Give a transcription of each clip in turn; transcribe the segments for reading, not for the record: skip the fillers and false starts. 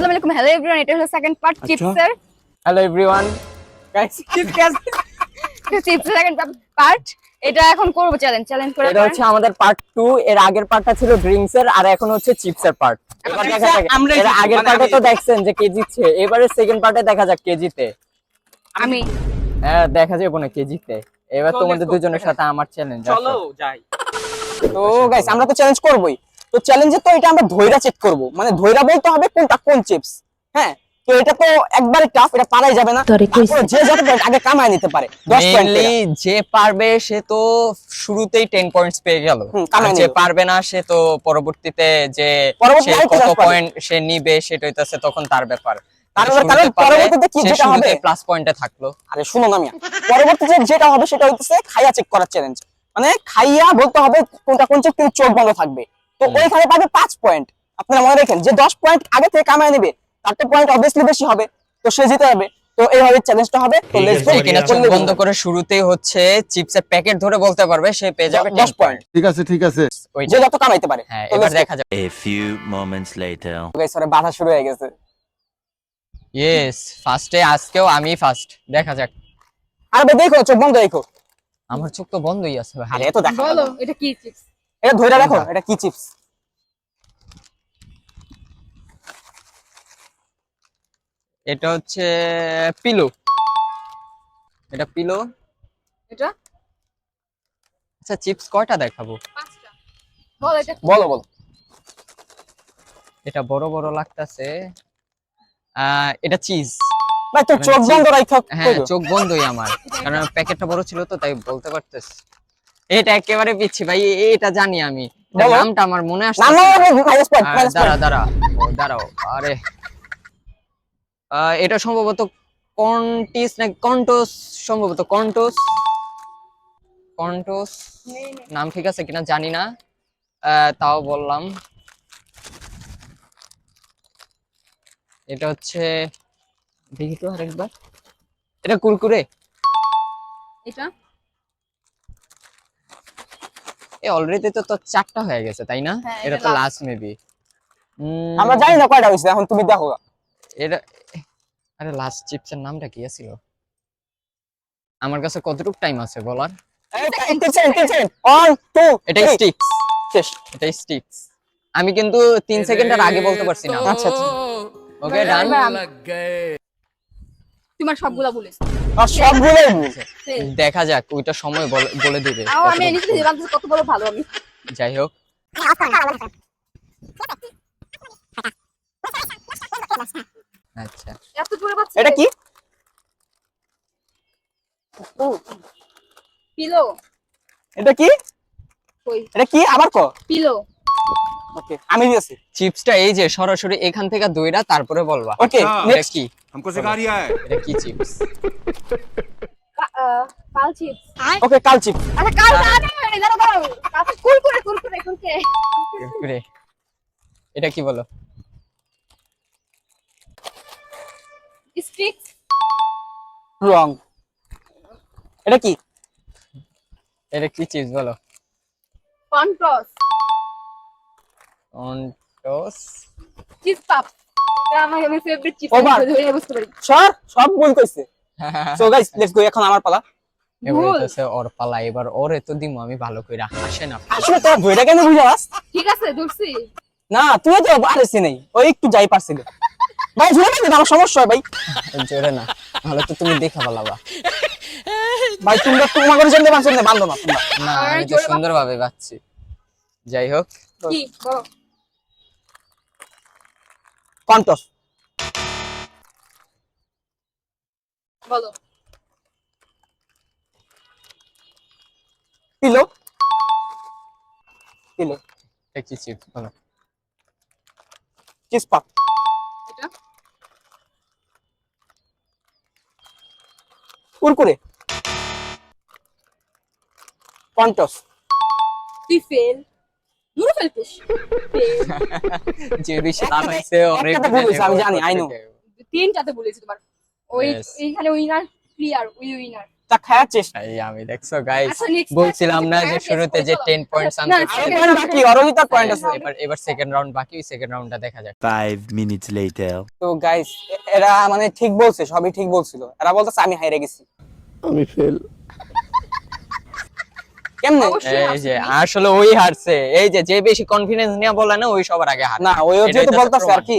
আসসালামু আলাইকুম, hello everyone. এটা হলো সেকেন্ড পার্ট চিপসের। হ্যালো এভরিওয়ান গাইস, চিপসের সেকেন্ড পার্ট। এটা এখন করব চ্যালেঞ্জ করে। এটা হচ্ছে আমাদের পার্ট 2। এর আগের পার্টটা ছিল ড্রিঙ্কস এর, আর এখন হচ্ছে চিপস এর পার্ট। এবার দেখা যাক, এর আগের পার্টে তো দেখছেন যে কে জিতছে, এবারে সেকেন্ড পার্টে দেখা যাক কে জিতে। আমি হ্যাঁ, দেখা যাবে না কে জিতে। এবার তোমাদের দুজনের সাথে আমার চ্যালেঞ্জ। চলো যাই। তো গাইস, আমরা তো চ্যালেঞ্জ করবই। তো চ্যালেঞ্জে তো এটা আমরা ধইরা চেক করব, মানে ধইরা বলতে হবে কোনটা কোন চিপস। হ্যাঁ, তো এটা তো একবারে টাফ, এটা পারাই যাবে না। যে যত পয়েন্ট আগে কামায় নিতে পারে 10 পয়েন্ট। মেইনলি যে পারবে সে তো শুরুতেই 10 পয়েন্টস পেয়ে গেল, আর যে পারবে না সে তো পরবর্তীতে যে সে কত পয়েন্ট সে নিবে সেটা হইতাছে তখন তার ব্যাপার। কারণ পরবর্তীতে কি যেটা হবে প্লাস পয়েন্টে থাকলো। আরে শুনো না মিয়া, পরবর্তীতে যেটা হবে সেটা হইতেছে খাইয়া চেক করার চ্যালেঞ্জ। মানে খাইয়া বলতে হবে কোনটা কোন চেক, কিন্তু চোখ বন্ধ থাকবে। তো ওইখানে পাবে 5 পয়েন্ট। আপনারা মনে রাখেন যে 10 পয়েন্ট আগে থেকে কামায় নেবে তার তো পয়েন্ট অবভিয়াসলি বেশি হবে, তো সে জিতে যাবে। তো এইভাবে চ্যালেঞ্জটা হবে। তো লেটস গো। কিনা চোখ বন্ধ করে শুরুতেই হচ্ছে চিপসের প্যাকেট ধরে বলতে পারবে, সে পেয়ে যাবে 10 পয়েন্ট। ঠিক আছে ঠিক আছে, যে যত কামাইতে পারে। হ্যাঁ, এবার দেখা যাক। A few moments later. Guys, ওরে বাধা শুরু হয়ে গেছে। ইয়েস, ফার্স্টে আজকেও আমি ফার্স্ট। দেখা যাক। আর ভাই দেখো, চোখ বন্ধ রাখো। আমার চোখ তো বন্ধই আছে ভাই। আরে এত দেখো, বলো এটা কি চিপস? এটা ধইরা দেখো, এটা কি চিপস। এটা হচ্ছে পিলো। এটা পিলো। এটা আচ্ছা, চিপস কয়টা দেখাবো? 5টা। বলো এটা কি? বলো বলো। এটা বড় বড় লাগতাছে। এটা চিজ। ভাই তো চোখ বন্ধ রাখো। হ্যাঁ, চোখ বন্ধই আমার, কারণ প্যাকেটটা বড় ছিল তো তাই বলতে পারতেছি। এটা একেবারে পিচ্ছি ভাই, এটা জানি আমি। এটার বলো। নামটা আমার মনে আসছে। না না, মাইনাস পয়েন্ট, মাইনাস পয়েন্ট। দাঁড়াও। আরে এটা সম্ভবত কন্টিস না কন্টোস, সম্ভবত কন্টোস। নাম ঠিক আছে কিনা জানি না, তাও বললাম। এটা হচ্ছে, দেখি তো আরেকবার। এটা কুরকুরে। এটা অলরেডি তো 4টা হয়ে গেছে তাই না? হ্যাঁ, এটা এটা তো last। Last maybe. আমরা জানি না কয়টা হইছে, এখন তুমি দেখো। এটা, আরে লাস্ট চিপসের নামটা কি ছিল? আমার কাছে কতটুকু টাইম আছে বলার? এই 10 সেকেন্ড 1 2 এটা স্টিক্স। শেষ। এটা স্টিক্স। আমি কিন্তু 3 সেকেন্ডের আগে বলতে পারছি না। আচ্ছা আচ্ছা, ওকে ডান। তোমার সবগুলা বলিস। আর সবগুলোই ভুল। দেখা যাক, ওইটা সময় বলে দিবে। আমি নিজে থেকে ভাবছি কত বড় ভালো আমি। যাই হোক, আচ্ছা এত জোরে বাজছে। এটা কি? পিলো। এটা কি? কই এটা কি আবার কো? পিলো। ওকে, আমি দিয়েছি। চিপসটা এই যে সরাসরি এখান থেকে দইরা তারপরে বলবা। ওকে, এটা নেক্সট। কি? हमको सिखा रिया है। এটা কি চিপস? কাল চিপস। ওকে, কাল চিপ। আচ্ছা কাল জানি দাঁড়াও। কাল কুরকুরে। কুরকুরে। এটা কি বলো? স্টিক্স। রং। এটা কি? এটা কি চিপস বলো? কন্টস। কন্টোস। চিজ পাপ। এটা আমার ফেভারিট চিপস। ওভার। আমি বুঝতে পারি। সব ভুল কইছে। So guys, let's go. এখন আমার পালা। এবার হইতাছে ওর পালা। এবার ওরে তো দিমু আমি ভালো কইরা। আসে না। আসলে তোর ধইরা কেন বুঝাস? ঠিক আছে ধরছি। না, তুই তো পারছিস নাই। ওই একটু যাই পারছিল। ভাই ঝুলে না, আমার সমস্যা হয় ভাই। জোরে না, তাহলে তো তুমি দেখা পালাবা। ভাই তোমরা তোমার করে জানতে পারছো না, বান্ধব না তোমরা। না, আমি তো সুন্দরভাবে বাচ্ছি। যাই হোক, কি বলো? কন্টস। বলো। পিলো। এটা কি চিপস বলো? চিজ পাপ। এটা কুরকুরে। কন্টস। তুই ফেল। নুরু ফেলতিস। যে বেশি লাভ হইছে অনেক। একটা ভুল হইছে, আমি জানি, I know। 3টাতে বলেছি তোমার। ওই Yes. এইখানে উইনার ক্লিয়ার, উইনার। তা খাওয়ার চেষ্টা। এই আমি দেখছো গাইস, আচ্ছা, next বলছিলাম না যে test শুরুতে করে যে চলো। 10 পয়েন্টস না, আনতে আরো পারবে। পয়েন্ট বাকি, অরোহিতার পয়েন্ট আছে। এবার সেকেন্ড রাউন্ড বাকি, সেকেন্ড রাউন্ডটা দেখা যাক। 5 minutes later. তো গাইস এরা মানে ঠিক বলছে, সবই ঠিক বলছিল। এরা বলতেছে আমি হাইরে গেছি। আমি ফেল। কেমনে? অবশ্যই এই যে আসলে ওই হারছে, এই যে যে বেশি কনফিডেন্স নিয়ে বলে না ওই সবার আগে হারে। না ওইও এটাই যেহেতু তো বলতেছে আর প্রমাণ। কি,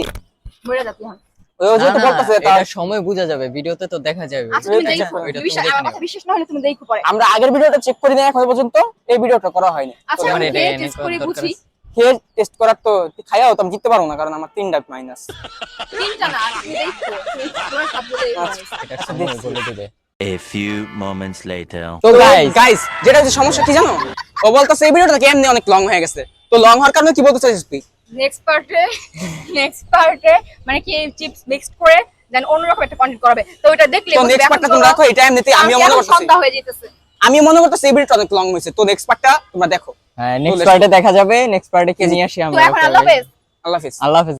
বলে যাচ্ছি হ্যাঁ। ওইও যেহেতু না, না, বলতেছে তার এটা সময় বোঝা যাবে, ভিডিওতে তো দেখা যাবে। আচ্ছা তুমি আচ্ছা, দেখো, ওইটা তুমি বিশ্বাস দেখে আমার নিও। কথা বিশ্বাস না হলে তুমি দেখো পরে। আমরা আগের ভিডিওটা চেক করি না এখন পর্যন্ত, এই ভিডিওটা করা হয়নি। আচ্ছা তোমার আমি এটা এনে টেস্ট করার করে দরকার বুঝি। আছে। খেয়ে টেস্ট করার তো খাইয়াও তো আমি জিততে পারবো না, কারণ আমার 3 ডাক মাইনাস। তিনটা না তুমি দেখো, তুমি তোমার সব বলে এটা সময় বলে দেবে। A few moments later. তো গাইস যেটা যে সমস্যা কি জানো, ও বলতেছে এই ভিডিওটা কেমনে অনেক লং হয়ে গেছে। তো লং হওয়ার কারণে কি বলতে চাইছিস তুই? নেক্সট পার্টে মানে কি চিপস মিক্সড করে দেন অন্যরকম একটা কন্টেন্ট করাবে, তো ওটা দেখলে তো নেক্সট পার্টটা তোমরা দেখো, এটা এমনিতেই আমিও মনে করতেছি, সন্ধ্যা হয়ে যেতেছে। আমি মনে করতেছি এই ভিডিওটা অনেক লং হয়েছে। তো নেক্সট পার্টটা তোমরা দেখো। হ্যাঁ, নেক্সট পার্টে দেখা যাবে, নেক্সট পার্টে কে নিয়ে আসি তো আমরা। এখন আল্লাহ হাফেজ। আল্লাহ হাফেজ। আল্লাহ হাফেজ।